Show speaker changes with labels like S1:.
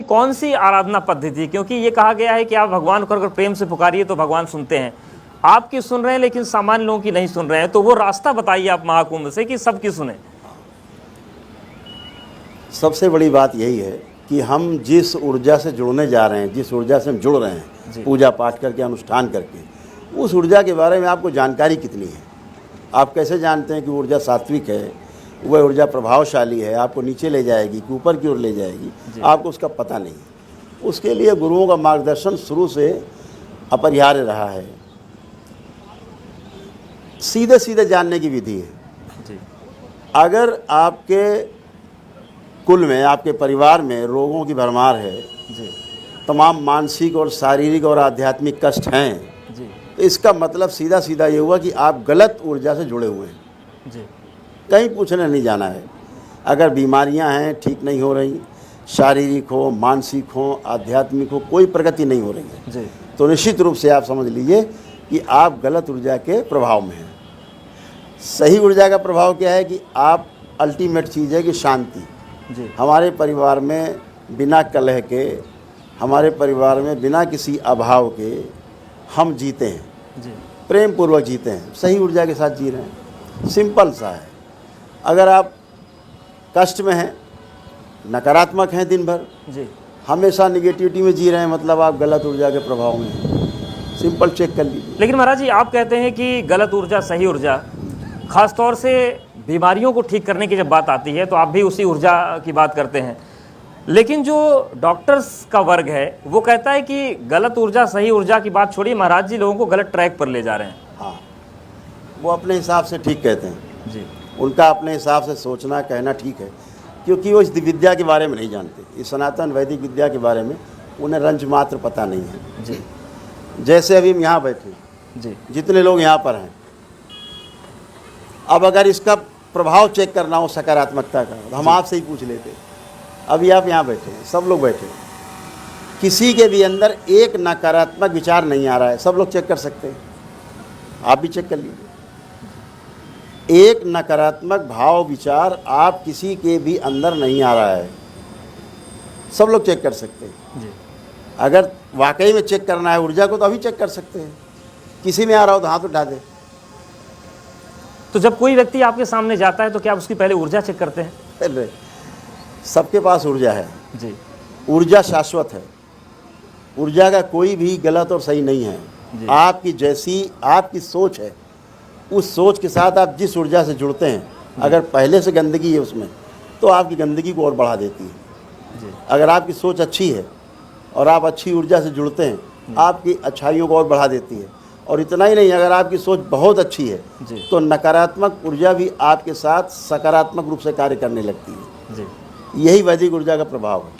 S1: कौन सी आराधना पद्धति, क्योंकि ये कहा गया है कि आप भगवान को अगर प्रेम से पुकारिए तो भगवान सुनते हैं। आपकी सुन रहे हैं लेकिन सामान्य लोगों की नहीं सुन रहे हैं, तो वो रास्ता बताइए आप महाकुंभ से कि सबकी सुने।
S2: सबसे बड़ी बात यही है कि हम जिस ऊर्जा से जुड़ने जा रहे हैं, जिस ऊर्जा से हम जुड़ रहे हैं पूजा पाठ करके, अनुष्ठान करके, उस ऊर्जा के बारे में आपको जानकारी कितनी है। आप कैसे जानते हैं कि ऊर्जा सात्विक है, वह ऊर्जा प्रभावशाली है, आपको नीचे ले जाएगी कि ऊपर की ओर ले जाएगी, आपको उसका पता नहीं है। उसके लिए गुरुओं का मार्गदर्शन शुरू से अपरिहार्य रहा है। सीधे सीधे जानने की विधि है। अगर आपके कुल में, आपके परिवार में रोगों की भरमार है, तमाम मानसिक और शारीरिक और आध्यात्मिक कष्ट हैं, तो इसका मतलब सीधा सीधा ये हुआ कि आप गलत ऊर्जा से जुड़े हुए हैं। कहीं पूछने नहीं जाना है। अगर बीमारियां हैं, ठीक नहीं हो रही, शारीरिक हो, मानसिक हो, आध्यात्मिक हो, कोई प्रगति नहीं हो रही है, तो निश्चित रूप से आप समझ लीजिए कि आप गलत ऊर्जा के प्रभाव में हैं। सही ऊर्जा का प्रभाव क्या है कि आप, अल्टीमेट चीज़ है कि शांति। हमारे परिवार में बिना कलह के, हमारे परिवार में बिना किसी अभाव के हम जीते हैं, प्रेम पूर्वक जीते हैं, सही ऊर्जा के साथ जी रहे हैं। सिंपल सा है। अगर आप कष्ट में हैं, नकारात्मक हैं, दिन भर हमेशा निगेटिविटी में जी रहे हैं, मतलब आप गलत ऊर्जा के प्रभाव में हैं। सिंपल चेक कर लीजिए।
S1: लेकिन महाराज जी, आप कहते हैं कि गलत ऊर्जा सही ऊर्जा, खासतौर से बीमारियों को ठीक करने की जब बात आती है तो आप भी उसी ऊर्जा की बात करते हैं, लेकिन जो डॉक्टर्स का वर्ग है वो कहता है कि गलत ऊर्जा सही ऊर्जा की बात छोड़िए, महाराज जी लोगों को गलत ट्रैक पर ले जा रहे हैं।
S2: हाँ, वो अपने हिसाब से ठीक कहते हैं उनका अपने हिसाब से सोचना, कहना ठीक है, क्योंकि वो इस विद्या के बारे में नहीं जानते। इस सनातन वैदिक विद्या के बारे में उन्हें रंज मात्र पता नहीं है। जैसे अभी हम यहाँ बैठे, जितने लोग यहाँ पर हैं, अब अगर इसका प्रभाव चेक करना हो सकारात्मकता का, तो हम आपसे ही पूछ लेते। अभी आप यहाँ बैठे हैं, सब लोग बैठे हैं, किसी के भी अंदर एक नकारात्मक विचार नहीं आ रहा है, सब लोग चेक कर सकते हैं, आप भी चेक कर लीजिए। एक नकारात्मक भाव विचार आप किसी के भी अंदर नहीं आ रहा है, सब लोग चेक कर सकते हैं। अगर वाकई में चेक करना है ऊर्जा को, तो अभी चेक कर सकते हैं। किसी में आ रहा हो तो हाथ उठा दे।
S1: तो जब कोई व्यक्ति आपके सामने जाता है तो क्या उसकी पहले ऊर्जा चेक करते हैं?
S2: सबके पास ऊर्जा है ऊर्जा शाश्वत है। ऊर्जा का कोई भी गलत और सही नहीं है। आपकी जैसी आपकी सोच है, उस सोच के साथ आप जिस ऊर्जा से जुड़ते हैं, अगर पहले से गंदगी है उसमें, तो आपकी गंदगी को और बढ़ा देती है। अगर आपकी सोच अच्छी है और आप अच्छी ऊर्जा से जुड़ते हैं, आपकी अच्छाइयों को और बढ़ा देती है। और इतना ही नहीं, अगर आपकी सोच बहुत अच्छी है तो नकारात्मक ऊर्जा भी आपके साथ सकारात्मक रूप से कार्य करने लगती है। यही वैदिक ऊर्जा का प्रभाव है।